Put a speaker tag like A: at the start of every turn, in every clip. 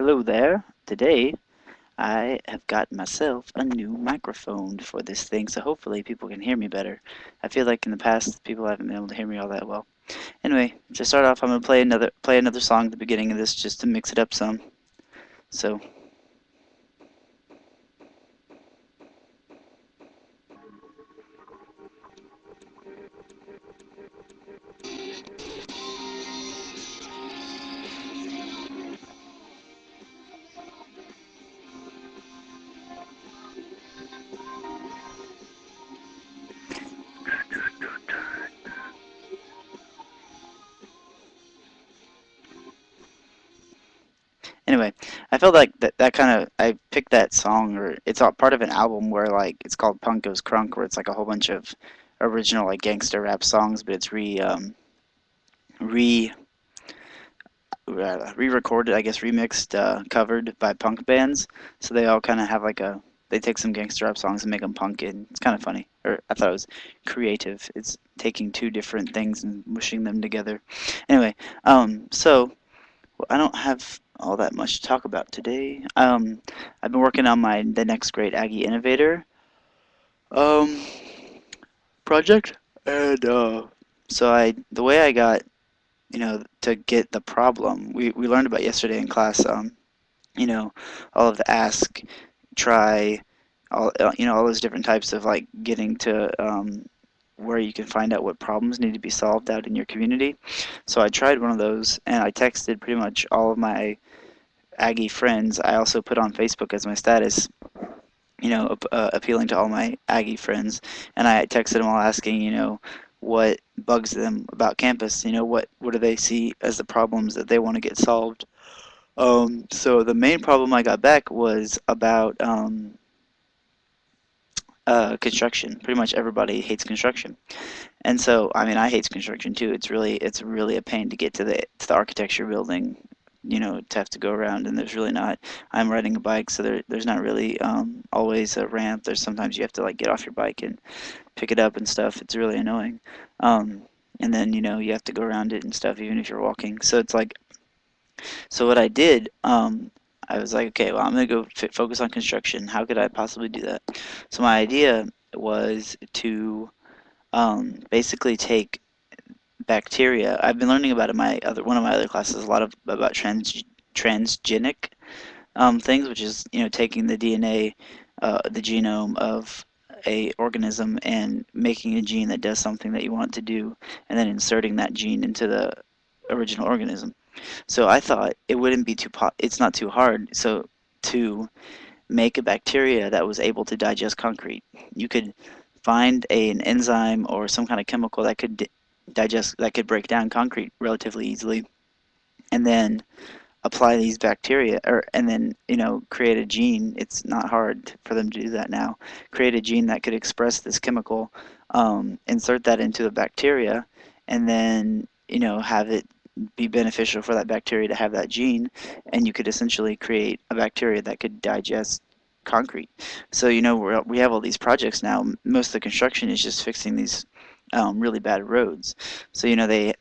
A: Hello there. Today I have got myself a new microphone for this thing, so hopefully people can hear me better. I feel like in the past people haven't been able to hear me all that well. Anyway, to start off, I'm gonna play another song at the beginning of this just to mix it up some. So anyway, I felt like that kind of I picked that song, or it's all part of an album where like it's called Punk Goes Crunk, where it's like a whole bunch of original like gangster rap songs, but it's re re-recorded, I guess remixed, covered by punk bands. So they all kind of have like a they take some gangster rap songs and make them punk, and it's kind of funny. Or I thought it was creative. It's taking two different things and mushing them together. Anyway, so I don't have all that much to talk about today. I've been working on my the next great Aggie Innovator um project, and so I the way I got to get the problem we learned about yesterday in class. All of the ask, try, all those different types of like getting to where you can find out what problems need to be solved out in your community. So I tried one of those and I texted pretty much all of my Aggie friends. I also put on Facebook as my status, appealing to all my Aggie friends, and I texted them all asking, what bugs them about campus. What do they see as the problems that they want to get solved. So the main problem I got back was about construction. Pretty much everybody hates construction, and so I mean I hate construction too. It's really a pain to get to the architecture building. To have to go around, and there's really not. I'm riding a bike, so there's not really always a ramp. There's sometimes you have to like get off your bike and pick it up and stuff. It's really annoying. Um, and then you have to go around it and stuff, even if you're walking. So it's like so what I did, I was like, okay, well, I'm gonna go focus on construction. How could I possibly do that? So my idea was to basically take bacteria. I've been learning about it in my other one of my other classes a lot of about transgenic things, which is taking the DNA, the genome of a organism and making a gene that does something that you want it to do, and then inserting that gene into the original organism. So I thought it wouldn't be it's not too hard. So to make a bacteria that was able to digest concrete, you could find an enzyme or some kind of chemical that could digest, that could break down concrete relatively easily, and then apply these bacteria, or and then create a gene. It's not hard for them to do that now. Create a gene that could express this chemical, insert that into the bacteria, and then have it be beneficial for that bacteria to have that gene, and you could essentially create a bacteria that could digest concrete. So we have all these projects now. Most of the construction is just fixing these really bad roads. So it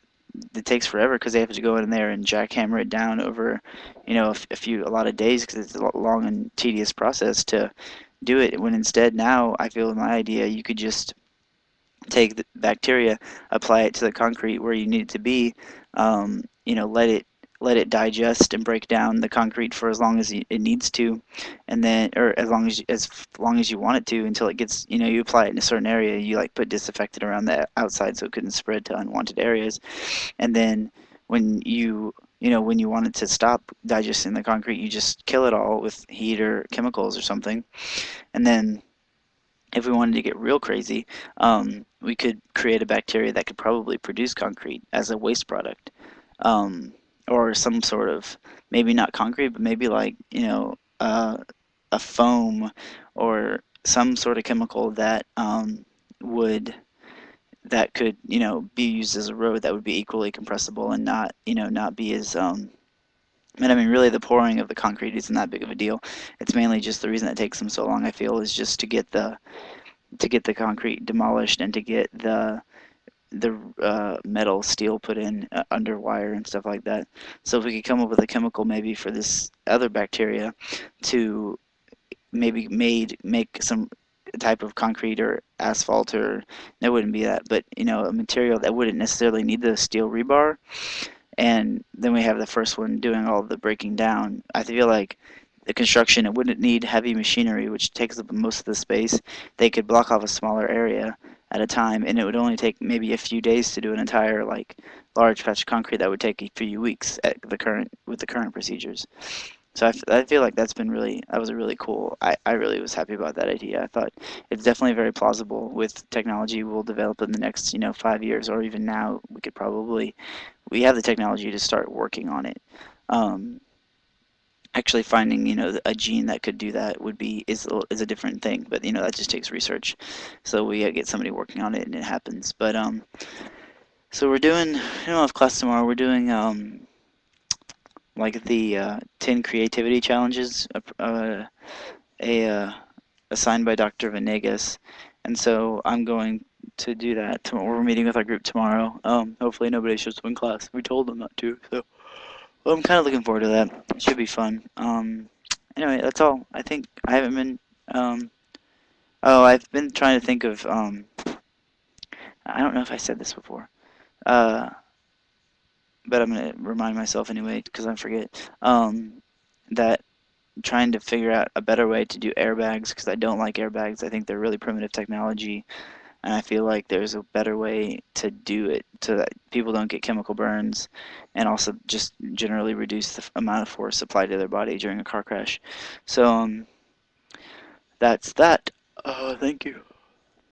A: takes forever because they have to go in there and jackhammer it down over a lot of days because it's a long and tedious process to do it. When instead now I feel in my idea you could just take the bacteria, apply it to the concrete where you need it to be, let it digest and break down the concrete for as long as it needs to, and then or as long as you want it to, until it gets you apply it in a certain area. You like put disinfectant around the outside so it couldn't spread to unwanted areas, and then when you want it to stop digesting the concrete, you just kill it all with heat or chemicals or something, and then if we wanted to get real crazy, we could create a bacteria that could probably produce concrete as a waste product, or some sort of, maybe not concrete, but maybe like a foam or some sort of chemical that would that could be used as a road that would be equally compressible and not be as and I mean, really, the pouring of the concrete isn't that big of a deal. It's mainly just the reason it takes them so long, I feel, is just to get the concrete demolished and to get metal steel put in under wire and stuff like that. So if we could come up with a chemical maybe for this other bacteria to maybe make some type of concrete or asphalt, or that wouldn't be that, but a material that wouldn't necessarily need the steel rebar, and then we have the first one doing all the breaking down. I feel like the construction, it wouldn't need heavy machinery, which takes up most of the space. They could block off a smaller area at a time, and it would only take maybe a few days to do an entire like large patch of concrete that would take a few weeks at the current with the current procedures. So I feel like that was a really cool. I really was happy about that idea. I thought it's definitely very plausible with technology we'll develop in the next 5 years, or even now we have the technology to start working on it. Um, Actually finding a gene that could do that is a different thing, but that just takes research. So we get somebody working on it and it happens. But so we're doing, I don't know if class tomorrow we're doing like the 10 creativity challenges, a assigned by Dr. Venegas, and so I'm going to do that tomorrow. We're meeting with our group tomorrow. Hopefully nobody shows up in class. We told them not to, so well, I'm kind of looking forward to that. It should be fun. Anyway, that's all. I think I haven't been. Um, oh, I've been trying to think of. I don't know if I said this before. Uh, but I'm gonna remind myself anyway because I forget. That trying to figure out a better way to do airbags because I don't like airbags. I think they're really primitive technology, and I feel like there's a better way to do it so that people don't get chemical burns, and also just generally reduce the amount of force applied to their body during a car crash. So that's that. Thank you.